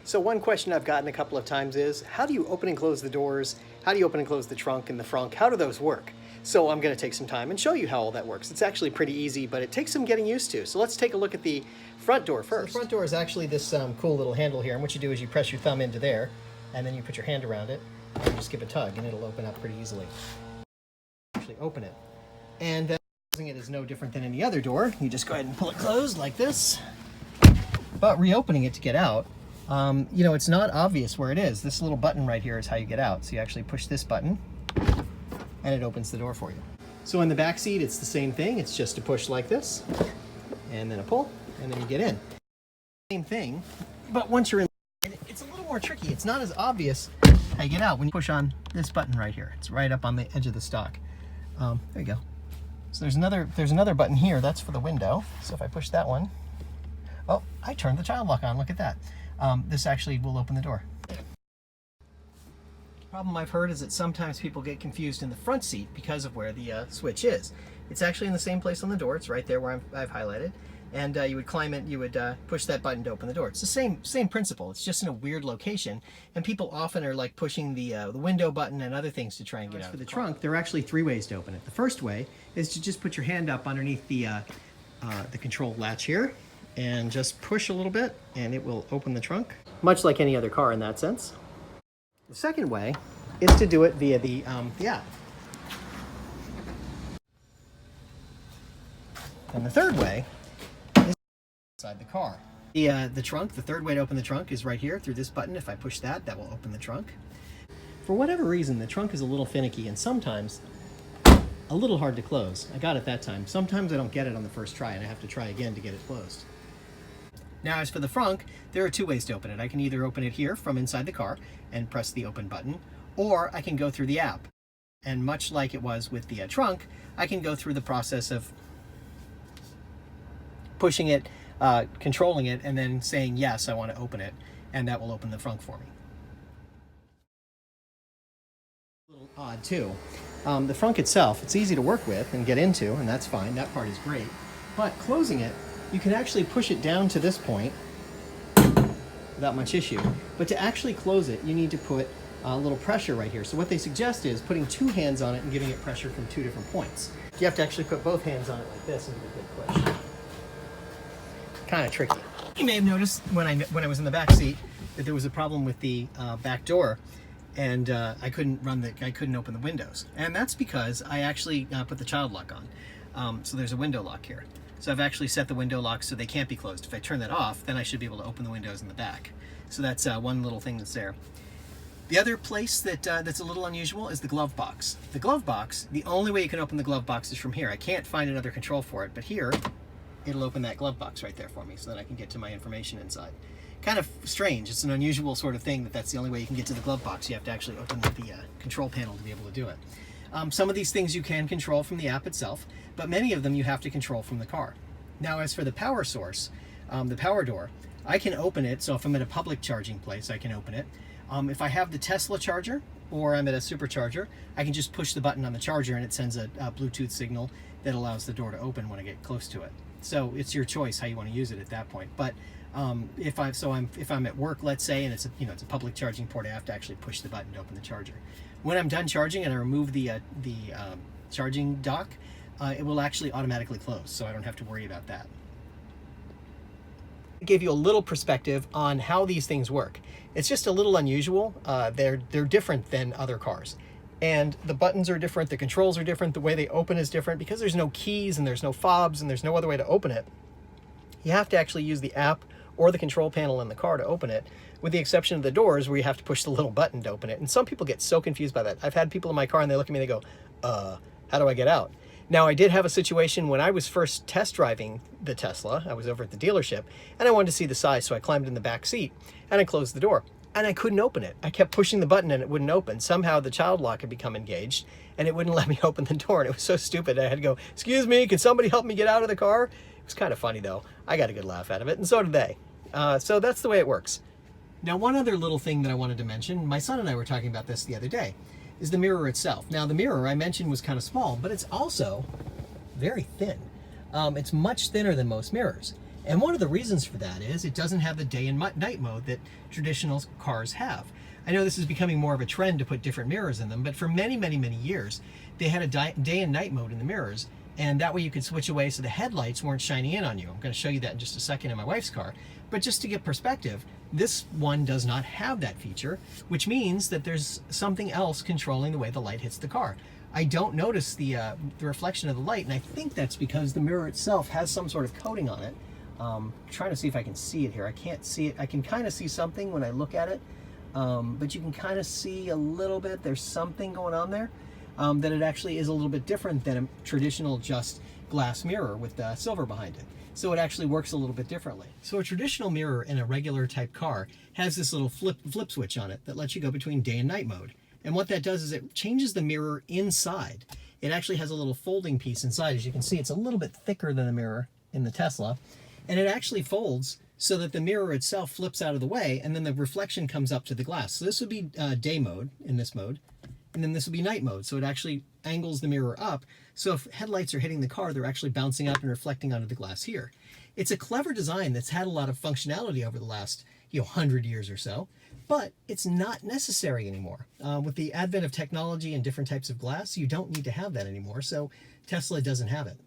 So one question I've gotten a couple of times is, how do you open and close the doors? How do you open and close the trunk and the frunk? How do those work? So I'm going to take some time and show you how all that works. It's actually pretty easy, but it takes some getting used to. So let's take a look at the front door first. So the front door is actually this cool little handle here, and what you do is you press your thumb into there, and then you put your hand around it, and you just give a tug, and it'll open up pretty easily. Actually open it. And closing it is no different than any other door. You just go ahead and pull it closed like this. But reopening it to get out, you know, it's not obvious where it is. This little button right here is how you get out. So you actually push this button and it opens the door for you. So in the back seat, it's the same thing. It's just a push like this and then a pull and then you get in. Same thing, but once you're in, it's a little more tricky. It's not as obvious how you get out when you push on this button right here. It's right up on the edge of the stock. There you go. So there's another button here. That's for the window. So if I push that one, oh, I turned the child lock on. Look at that. This actually will open the door. The problem I've heard is that sometimes people get confused in the front seat because of where the switch is. It's actually in the same place on the door. It's right there where I've highlighted. And you would climb it, you would push that button to open the door. It's the same principle. It's just in a weird location. And people often are like pushing the window button and other things to try and get out. For the trunk, there are actually 3 ways to open it. The first way is to just put your hand up underneath the control latch here and just push a little bit and it will open the trunk, much like any other car in that sense. The second way is to do it via the app. And the third way is inside the car. The trunk, the third way to open the trunk is right here through this button. If I push that, that will open the trunk. For whatever reason, the trunk is a little finicky and sometimes a little hard to close. I got it that time. Sometimes I don't get it on the first try and I have to try again to get it closed. Now, as for the frunk, there are 2 ways to open it. I can either open it here from inside the car and press the open button, or I can go through the app. And much like it was with the trunk, I can go through the process of pushing it, controlling it, and then saying, yes, I want to open it, and that will open the frunk for me. A little odd too. The frunk itself, it's easy to work with and get into, and that's fine. That part is great. But closing it, you can actually push it down to this point without much issue. But to actually close it, you need to put a little pressure right here. So what they suggest is putting 2 hands on it and giving it pressure from 2 different points. You have to actually put both hands on it like this and give it a good push. Kind of tricky. You may have noticed when I was in the back seat that there was a problem with the back door, and I couldn't open the windows, and that's because I actually put the child lock on. So there's a window lock here. So I've actually set the window lock so they can't be closed. If I turn that off, then I should be able to open the windows in the back. So that's one little thing that's there. The other place that's a little unusual is the glove box. The glove box, the only way you can open the glove box is from here. I can't find another control for it, but here, it'll open that glove box right there for me so that I can get to my information inside. Kind of strange. It's an unusual sort of thing that's the only way you can get to the glove box. You have to actually open the control panel to be able to do it. Some of these things you can control from the app itself, but many of them you have to control from the car. Now, as for the power source, the power door, I can open it. So if I'm at a public charging place, I can open it. If I have the Tesla charger or I'm at a Supercharger, I can just push the button on the charger and it sends a Bluetooth signal that allows the door to open when I get close to it. So it's your choice how you want to use it at that point. But if I'm at work, let's say, and it's a public charging port, I have to actually push the button to open the charger. When I'm done charging and I remove the charging dock, it will actually automatically close, so I don't have to worry about that. I gave you a little perspective on how these things work. It's just a little unusual. They're different than other cars. And the buttons are different, the controls are different, the way they open is different. Because there's no keys and there's no fobs and there's no other way to open it, you have to actually use the app or the control panel in the car to open it, with the exception of the doors where you have to push the little button to open it. And some people get so confused by that. I've had people in my car and they look at me and they go, how do I get out? Now, I did have a situation when I was first test driving the Tesla. I was over at the dealership and I wanted to see the size, so I climbed in the back seat and I closed the door. And I couldn't open it. I kept pushing the button and it wouldn't open. Somehow the child lock had become engaged and it wouldn't let me open the door. And it was so stupid. I had to go, excuse me, can somebody help me get out of the car? It was kind of funny though. I got a good laugh out of it, and so did they. So that's the way it works. Now, one other little thing that I wanted to mention, my son and I were talking about this the other day, is the mirror itself. Now, the mirror I mentioned was kind of small, but it's also very thin. It's much thinner than most mirrors. And one of the reasons for that is it doesn't have the day and night mode that traditional cars have. I know this is becoming more of a trend to put different mirrors in them, but for many, many, many years, they had a day and night mode in the mirrors, and that way you could switch away so the headlights weren't shining in on you. I'm going to show you that in just a second in my wife's car. But just to get perspective, this one does not have that feature, which means that there's something else controlling the way the light hits the car. I don't notice the reflection of the light, and I think that's because the mirror itself has some sort of coating on it. Trying to see if I can see it here. I can't see it. I can kind of see something when I look at it, but you can kind of see a little bit. There's something going on there, that it actually is a little bit different than a traditional just glass mirror with silver behind it. So it actually works a little bit differently. So a traditional mirror in a regular type car has this little flip switch on it that lets you go between day and night mode. And what that does is it changes the mirror inside. It actually has a little folding piece inside. As you can see, it's a little bit thicker than the mirror in the Tesla. And it actually folds so that the mirror itself flips out of the way, and then the reflection comes up to the glass. So this would be day mode in this mode, and then this would be night mode. So it actually angles the mirror up. So if headlights are hitting the car, they're actually bouncing up and reflecting onto the glass here. It's a clever design that's had a lot of functionality over the last 100 years or so, but it's not necessary anymore. With the advent of technology and different types of glass, you don't need to have that anymore, so Tesla doesn't have it.